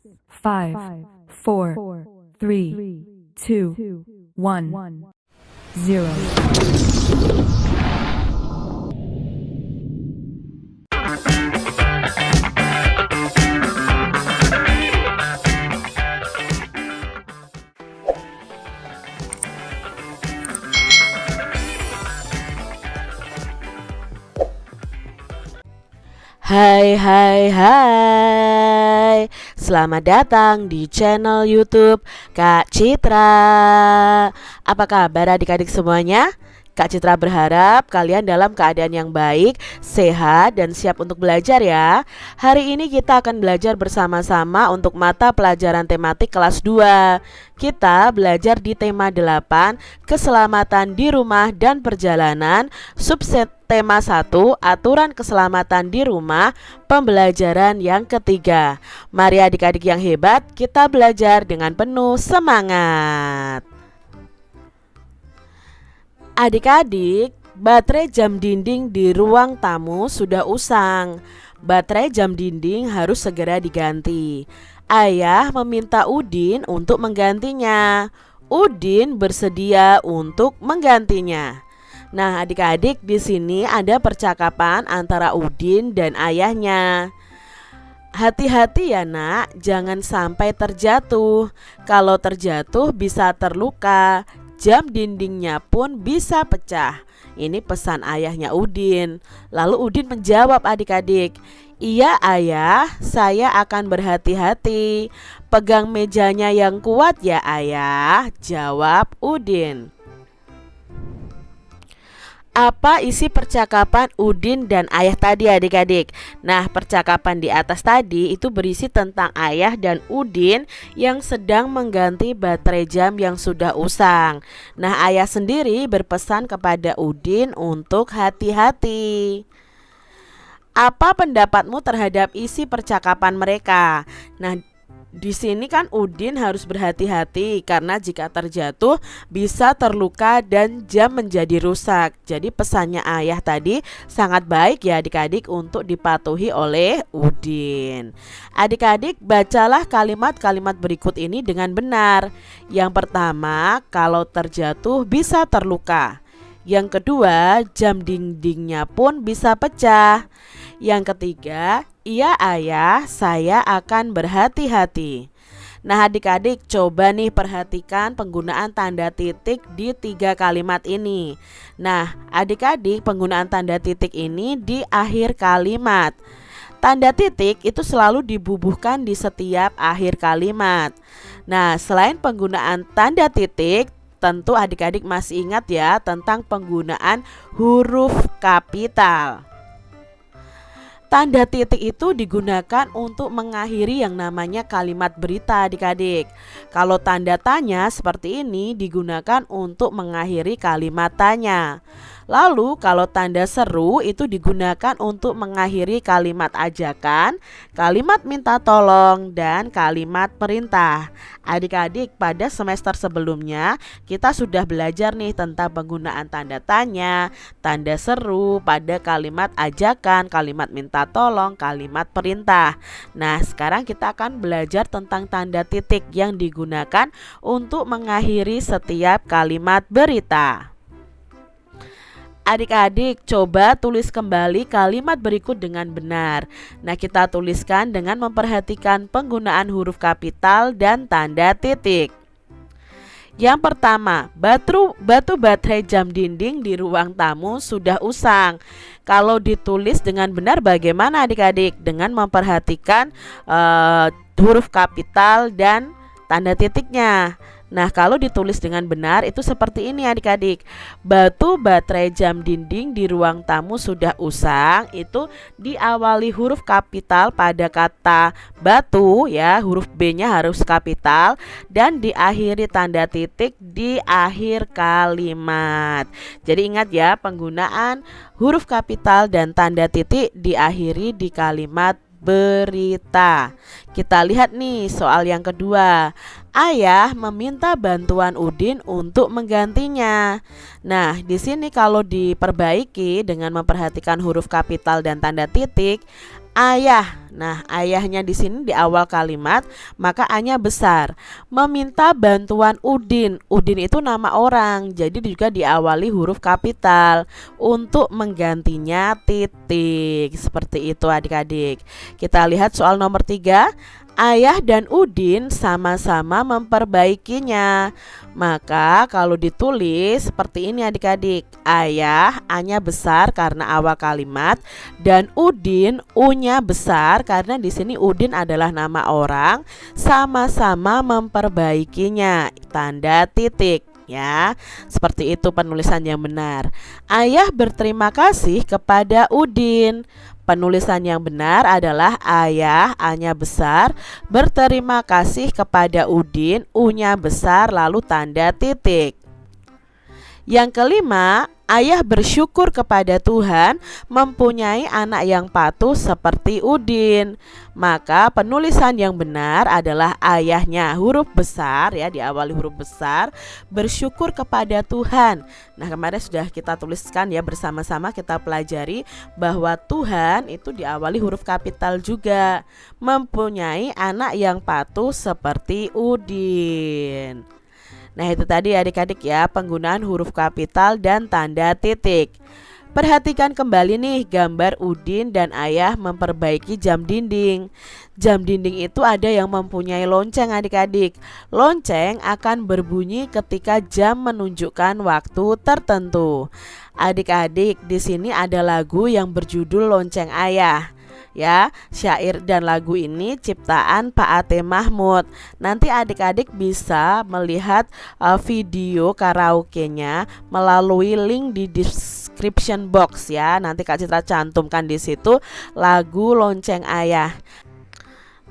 5, 4, 3, 2, 1, 0. Hai, selamat datang di channel YouTube Kak Citra. Apa kabar adik-adik semuanya? Kak Citra berharap kalian dalam keadaan yang baik, sehat, dan siap untuk belajar ya. Hari ini kita akan belajar bersama-sama untuk mata pelajaran tematik kelas 2. Kita belajar di tema 8, keselamatan di rumah dan perjalanan, subset tema 1, aturan keselamatan di rumah, pembelajaran yang ketiga. Mari adik-adik yang hebat, kita belajar dengan penuh semangat. Adik-adik, baterai jam dinding di ruang tamu sudah usang. Baterai jam dinding harus segera diganti. Ayah meminta Udin untuk menggantinya. Udin bersedia untuk menggantinya. Nah, adik-adik, di sini ada percakapan antara Udin dan ayahnya. Hati-hati ya nak, jangan sampai terjatuh. Kalau terjatuh bisa terluka. Jam dindingnya pun bisa pecah. Ini pesan ayahnya Udin. Lalu Udin menjawab adik-adik, "Iya ayah, saya akan berhati-hati. Pegang mejanya yang kuat ya ayah," jawab Udin. Apa isi percakapan Udin dan ayah tadi adik-adik? Nah, percakapan di atas tadi itu berisi tentang ayah dan Udin yang sedang mengganti baterai jam yang sudah usang. Nah, ayah sendiri berpesan kepada Udin untuk hati-hati. Apa pendapatmu terhadap isi percakapan mereka? Nah, di sini kan Udin harus berhati-hati karena jika terjatuh bisa terluka dan jam menjadi rusak. Jadi pesannya ayah tadi sangat baik ya adik-adik untuk dipatuhi oleh Udin. Adik-adik, bacalah kalimat-kalimat berikut ini dengan benar. Yang pertama, kalau terjatuh bisa terluka. Yang kedua, jam dindingnya pun bisa pecah. Yang ketiga, iya ayah, saya akan berhati-hati. Nah adik-adik, coba nih perhatikan penggunaan tanda titik di 3 kalimat ini. Nah adik-adik, penggunaan tanda titik ini di akhir kalimat. Tanda titik itu selalu dibubuhkan di setiap akhir kalimat. Nah selain penggunaan tanda titik, tentu adik-adik masih ingat ya tentang penggunaan huruf kapital. Tanda titik itu digunakan untuk mengakhiri yang namanya kalimat berita adik-adik. Kalau tanda tanya seperti ini digunakan untuk mengakhiri kalimat tanya. Lalu kalau tanda seru itu digunakan untuk mengakhiri kalimat ajakan, kalimat minta tolong, dan kalimat perintah. Adik-adik, pada semester sebelumnya kita sudah belajar nih tentang penggunaan tanda tanya, tanda seru pada kalimat ajakan, kalimat minta tolong, kalimat perintah. Nah sekarang kita akan belajar tentang tanda titik yang digunakan untuk mengakhiri setiap kalimat berita. Adik-adik, coba tulis kembali kalimat berikut dengan benar. Nah, kita tuliskan dengan memperhatikan penggunaan huruf kapital dan tanda titik. Yang pertama, batu baterai jam dinding di ruang tamu sudah usang. Kalau ditulis dengan benar bagaimana adik-adik? Dengan memperhatikan huruf kapital dan tanda titiknya. Nah kalau ditulis dengan benar itu seperti ini adik-adik. Batu baterai jam dinding di ruang tamu sudah usang, itu diawali huruf kapital pada kata batu ya, huruf B nya harus kapital, dan diakhiri tanda titik di akhir kalimat. Jadi ingat ya, penggunaan huruf kapital dan tanda titik diakhiri di kalimat berita. Kita lihat nih soal yang kedua. Ayah meminta bantuan Udin untuk menggantinya. Nah, di sini kalau diperbaiki dengan memperhatikan huruf kapital dan tanda titik, ayah. Nah, ayahnya di sini di awal kalimat, maka A-nya besar. Meminta bantuan Udin. Udin itu nama orang, jadi juga diawali huruf kapital. Untuk menggantinya titik. Seperti itu adik-adik. Kita lihat soal nomor 3. Ayah dan Udin sama-sama memperbaikinya. Maka kalau ditulis seperti ini adik-adik. Ayah, A-nya besar karena awal kalimat, dan Udin, U-nya besar karena di sini Udin adalah nama orang, sama-sama memperbaikinya. Tanda titik. Ya, seperti itu penulisan yang benar. Ayah berterima kasih kepada Udin. Penulisan yang benar adalah ayah, A-nya besar, berterima kasih kepada Udin, U-nya besar, lalu tanda titik. Yang kelima, ayah bersyukur kepada Tuhan mempunyai anak yang patuh seperti Udin. Maka penulisan yang benar adalah ayahnya huruf besar, ya, diawali huruf besar, bersyukur kepada Tuhan. Nah, kemarin sudah kita tuliskan ya, bersama-sama kita pelajari bahwa Tuhan itu diawali huruf kapital juga, mempunyai anak yang patuh seperti Udin. Nah, itu tadi adik-adik ya, penggunaan huruf kapital dan tanda titik. Perhatikan kembali nih gambar Udin dan ayah memperbaiki jam dinding. Jam dinding itu ada yang mempunyai lonceng adik-adik. Lonceng akan berbunyi ketika jam menunjukkan waktu tertentu. Adik-adik, di sini ada lagu yang berjudul Lonceng Ayah. Ya, syair dan lagu ini ciptaan Pak Ate Mahmud. Nanti adik-adik bisa melihat video karaoke-nya melalui link di description box ya. Nanti Kak Citra cantumkan di situ lagu Lonceng Ayah.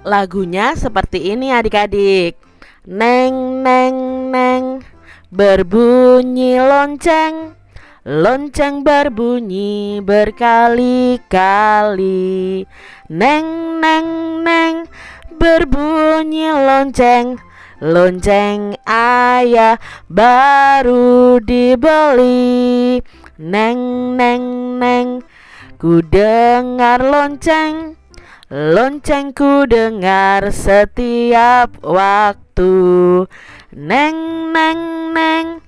Lagunya seperti ini adik-adik. Neng neng neng, berbunyi lonceng. Lonceng berbunyi berkali-kali. Neng neng neng, berbunyi lonceng. Lonceng ayah baru dibeli. Neng neng neng, ku dengar lonceng. Lonceng ku dengar setiap waktu. Neng neng neng,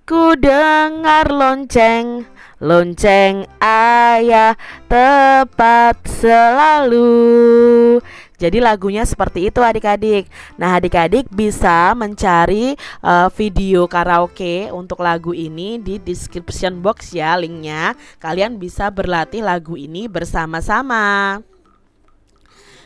ku dengar lonceng. Lonceng ayah tepat selalu. Jadi lagunya seperti itu adik-adik. Nah, adik-adik bisa mencari video karaoke untuk lagu ini di description box ya, linknya. Kalian bisa berlatih lagu ini bersama-sama.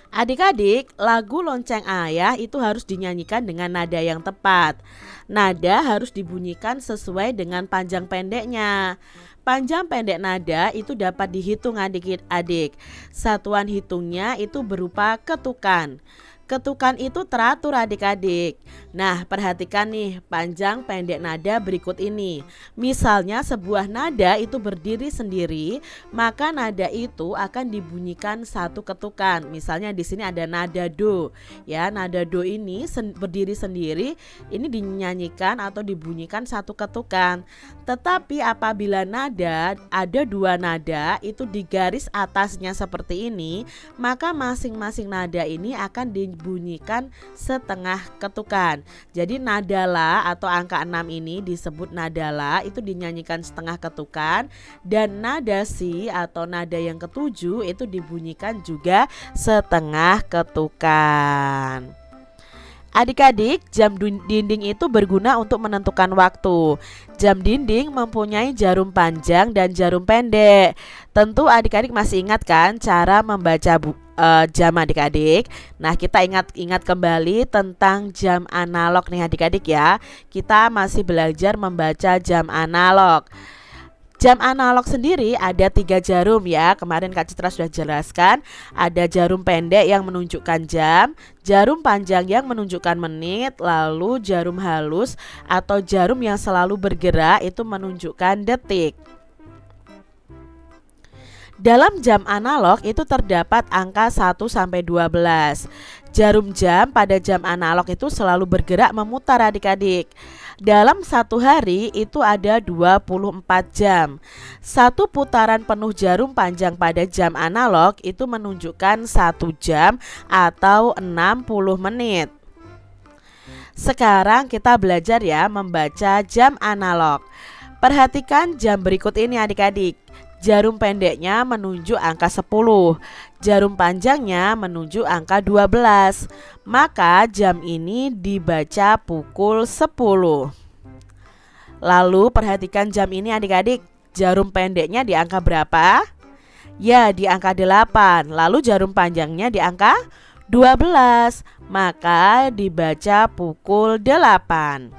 Adik-adik, lagu Lonceng Ayah itu harus dinyanyikan dengan nada yang tepat. Nada harus dibunyikan sesuai dengan panjang pendeknya. Panjang pendek nada itu dapat dihitung adik-adik. Satuan hitungnya itu berupa ketukan. Ketukan itu teratur adik-adik. Nah, perhatikan nih panjang pendek nada berikut ini. Misalnya sebuah nada itu berdiri sendiri, maka nada itu akan dibunyikan satu ketukan. Misalnya di sini ada nada do. Ya, nada do ini berdiri sendiri, ini dinyanyikan atau dibunyikan satu ketukan. Tetapi apabila nada ada dua nada itu di garis atasnya seperti ini, maka masing-masing nada ini akan dibunyikan setengah ketukan. Jadi nada la atau angka 6 ini disebut nada la, itu dinyanyikan setengah ketukan, dan nada si atau nada yang ketujuh itu dibunyikan juga setengah ketukan. Adik-adik, jam dinding itu berguna untuk menentukan waktu. Jam dinding mempunyai jarum panjang dan jarum pendek. Tentu adik-adik masih ingat kan cara membaca jam adik-adik. Nah, kita ingat kembali tentang jam analog nih adik-adik ya. Kita masih belajar membaca jam analog. Jam analog sendiri ada 3 jarum ya. Kemarin Kak Citra sudah jelaskan. Ada jarum pendek yang menunjukkan jam, jarum panjang yang menunjukkan menit, lalu jarum halus atau jarum yang selalu bergerak itu menunjukkan detik. Dalam jam analog itu terdapat angka 1 sampai 12. Jarum jam pada jam analog itu selalu bergerak memutar adik-adik. Dalam satu hari itu ada 24 jam. Satu putaran penuh jarum panjang pada jam analog itu menunjukkan 1 jam atau 60 menit. Sekarang kita belajar ya membaca jam analog. Perhatikan jam berikut ini adik-adik. Jarum pendeknya menunjuk angka 10, jarum panjangnya menunjuk angka 12. Maka jam ini dibaca pukul 10. Lalu perhatikan jam ini adik-adik. Jarum pendeknya di angka berapa? Ya, di angka 8. Lalu jarum panjangnya di angka 12. Maka dibaca pukul 8.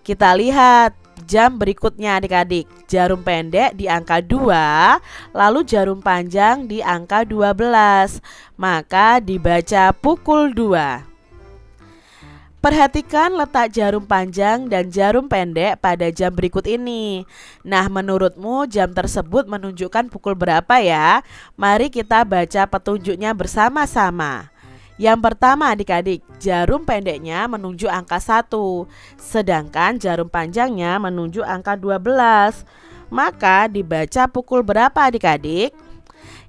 Kita lihat jam berikutnya adik-adik. Jarum pendek di angka 2, lalu jarum panjang di angka 12. Maka dibaca pukul 2. Perhatikan letak jarum panjang dan jarum pendek pada jam berikut ini. Nah, menurutmu jam tersebut menunjukkan pukul berapa ya? Mari kita baca petunjuknya bersama-sama. Yang pertama adik-adik, jarum pendeknya menunjuk angka 1, sedangkan jarum panjangnya menunjuk angka 12. Maka dibaca pukul berapa adik-adik?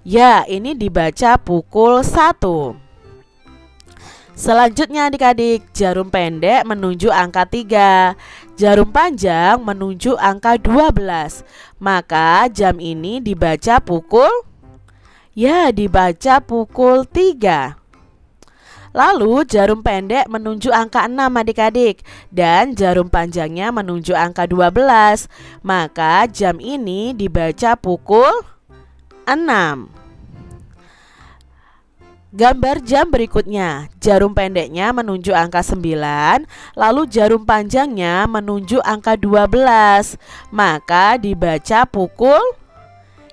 Ya, ini dibaca pukul 1. Selanjutnya adik-adik, jarum pendek menunjuk angka 3, jarum panjang menunjuk angka 12. Maka jam ini dibaca pukul? Ya, dibaca pukul 3. Lalu jarum pendek menunjuk angka 6 adik-adik, dan jarum panjangnya menunjuk angka 12. Maka jam ini dibaca pukul 6. Gambar jam berikutnya, jarum pendeknya menunjuk angka 9, lalu jarum panjangnya menunjuk angka 12. Maka dibaca pukul?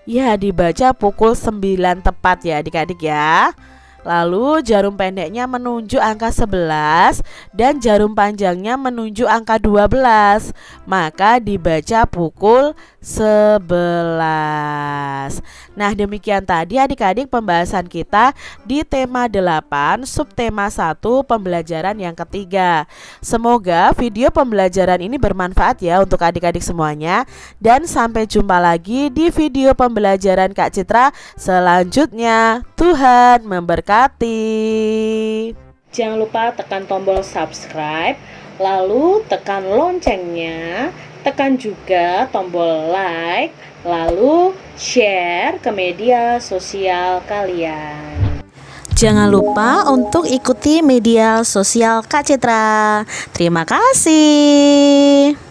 Ya, dibaca pukul 9 tepat ya adik-adik ya. Lalu jarum pendeknya menunjuk angka 11 dan jarum panjangnya menunjuk angka 12. Maka dibaca pukul 11. Nah, demikian tadi adik-adik pembahasan kita di tema 8 subtema 1 pembelajaran yang ketiga. Semoga video pembelajaran ini bermanfaat ya untuk adik-adik semuanya. Dan sampai jumpa lagi di video pembelajaran Kak Citra selanjutnya. Tuhan memberkati. Jangan lupa tekan tombol subscribe, lalu tekan loncengnya, tekan juga tombol like, lalu share ke media sosial kalian. Jangan lupa untuk ikuti media sosial Kak Citra. Terima kasih.